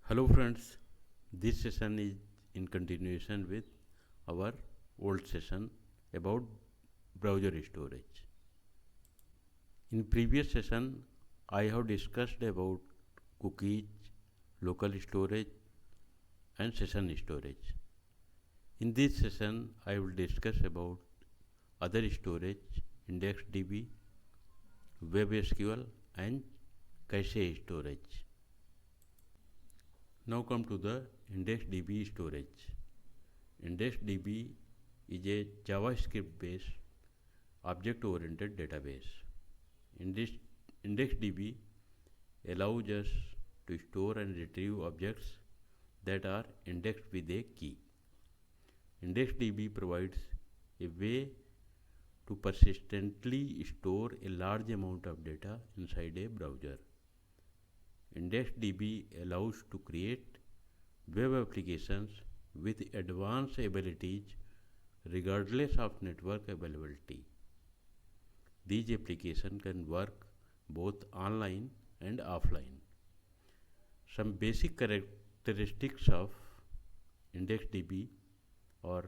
Hello friends, this session is in continuation with our old session about browser storage. In previous session, I have discussed about cookies, local storage and session storage. In this session, I will discuss about other storage, indexDB, web SQL and cache storage. Now come to the indexDB storage. IndexDB is a JavaScript based object oriented database. IndexDB allows us to store and retrieve objects that are indexed with a key. IndexDB provides a way to persistently store a large amount of data inside a browser. IndexDB allows to create web applications with advanced abilities regardless of network availability. These applications can work both online and offline. Some basic characteristics of IndexDB or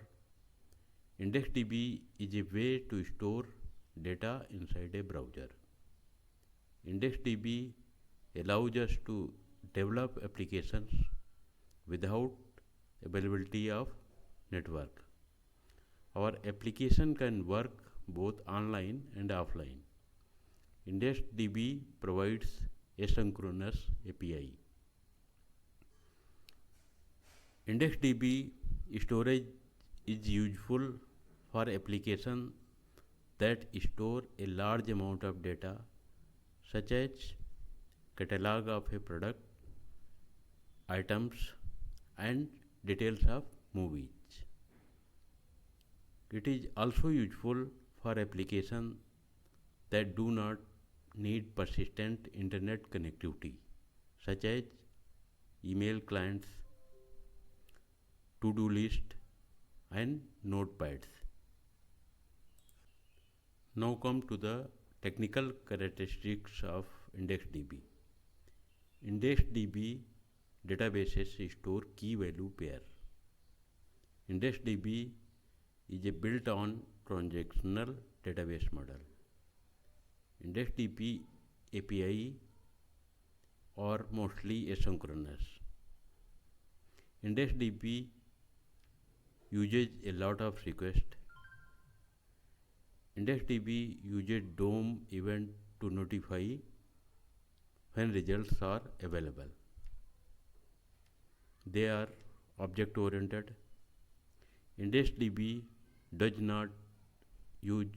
IndexDB is a way to store data inside a browser. IndexDB allows us to develop applications without availability of network. Our application can work both online and offline. IndexDB provides asynchronous API. IndexDB storage is useful for applications that store a large amount of data such as catalog of a product, items and details of movies. It is also useful for applications that do not need persistent internet connectivity such as email clients, to-do list and notepads. Now come to the technical characteristics of IndexDB. IndexDB databases store key value pair. IndexDB is a built-on transactional database model. IndexDB API are mostly asynchronous. IndexDB uses a lot of requests. IndexDB uses DOM event to notify when results are available. They are object oriented. IndexDB does not use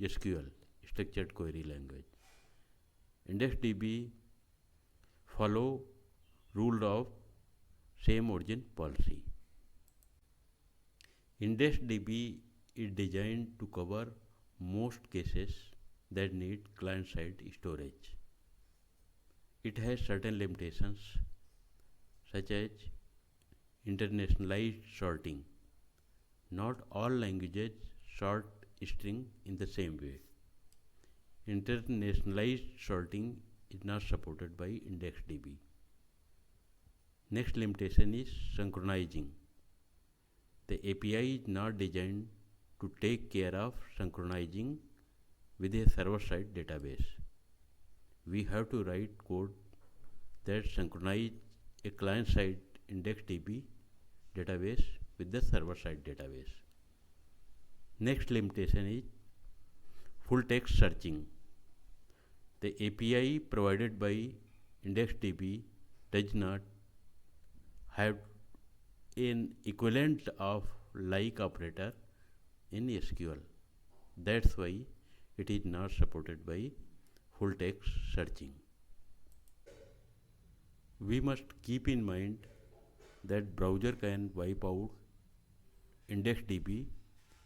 SQL, structured query language. IndexDB follow rule of same origin policy. IndexDB is designed to cover most cases that need client-side storage. It has certain limitations such as internationalized sorting. Not all languages sort string in the same way. Internationalized sorting is not supported by IndexDB. Next limitation is synchronizing. The API is not designed to take care of synchronizing with a server-side database. We have to write code that synchronizes a client-side IndexDB database with the server-side database. Next limitation is full text searching. The API provided by IndexDB does not have an equivalent of like operator in SQL. That's why it is not supported by full text searching. We must keep in mind that browser can wipe out IndexDB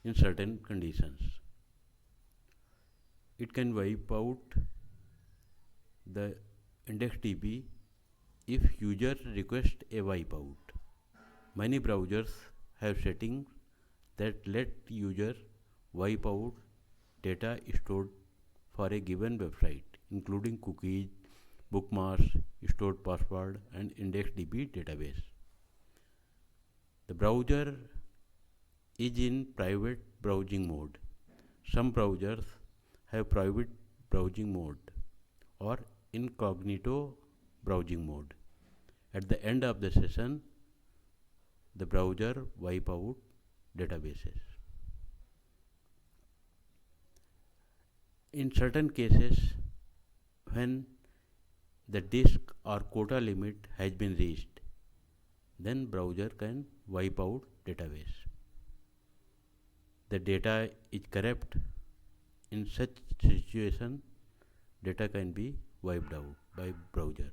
in certain conditions. It can wipe out the IndexDB if user requests a wipeout. Many browsers have settings that let user wipe out data stored for a given website, including cookies, bookmarks, stored password, and indexDB database. The browser is in private browsing mode. Some browsers have private browsing mode or incognito browsing mode. At the end of the session, the browser wipe out databases. In certain cases, when the disk or quota limit has been reached, then browser can wipe out database. The data is corrupt. In such situation, data can be wiped out by browser.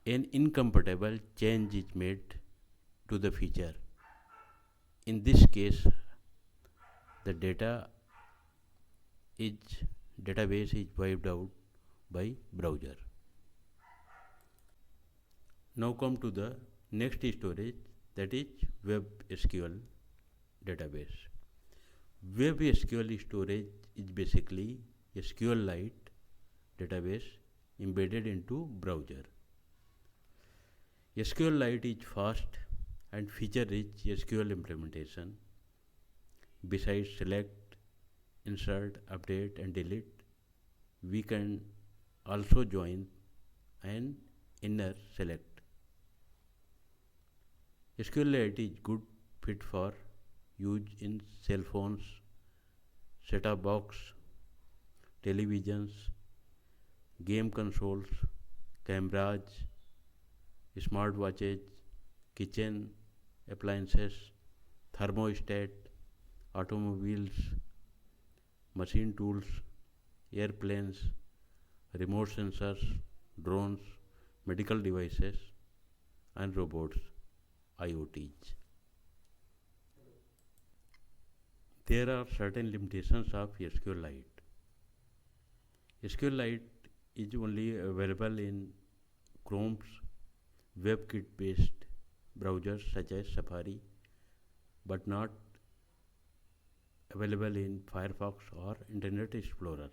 An incompatible change is made to the feature. In this case, the database is wiped out by browser. Now come to the next storage, that is Web SQL database. Web SQL storage is basically a SQLite database embedded into browser. SQLite is fast and feature-rich SQL implementation. Besides select, insert, update, and delete, we can also join and inner select. SQLite is good fit for use in cell phones, set-top box, televisions, game consoles, cameras, smartwatches, kitchen appliances, thermostat, automobiles, machine tools, airplanes, remote sensors, drones, medical devices, and robots, IoTs. There are certain limitations of SQLite. SQLite is only available in Chrome's WebKit-based browsers such as Safari, but not available in Firefox or Internet Explorer.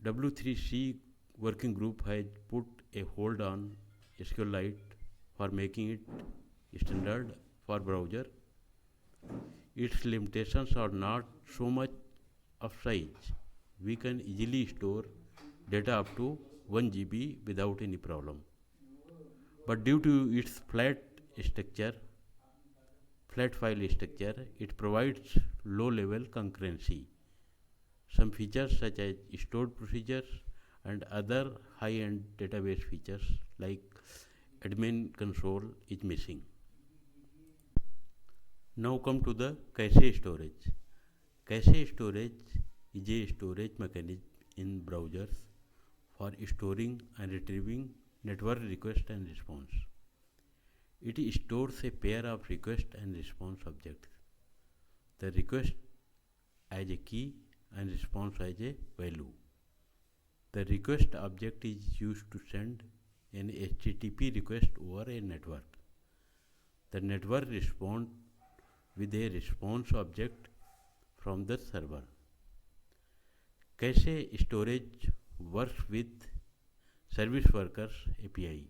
W3C working group has put a hold on SQLite for making it standard for browser. Its limitations are not so much of size. We can easily store data up to 1 GB without any problem. But due to its flat file structure, it provides low-level concurrency. Some features such as stored procedures and other high-end database features like admin console is missing. Now come to the cache storage. Cache storage is a storage mechanism in browsers for storing and retrieving network request and response. It stores a pair of request and response objects. The request as a key and response as a value. The request object is used to send an HTTP request over a network. The network responds with a response object from the server. Cache storage works with Service Workers API.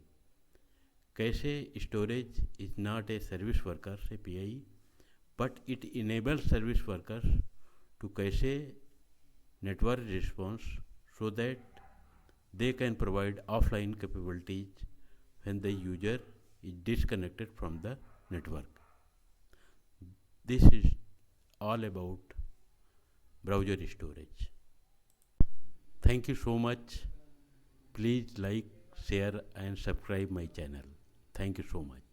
Cache storage is not a Service Workers API, but it enables service workers to cache network response so that they can provide offline capabilities when the user is disconnected from the network. This is all about browser storage. Thank you so much. Please like, share and subscribe my channel. Thank you so much.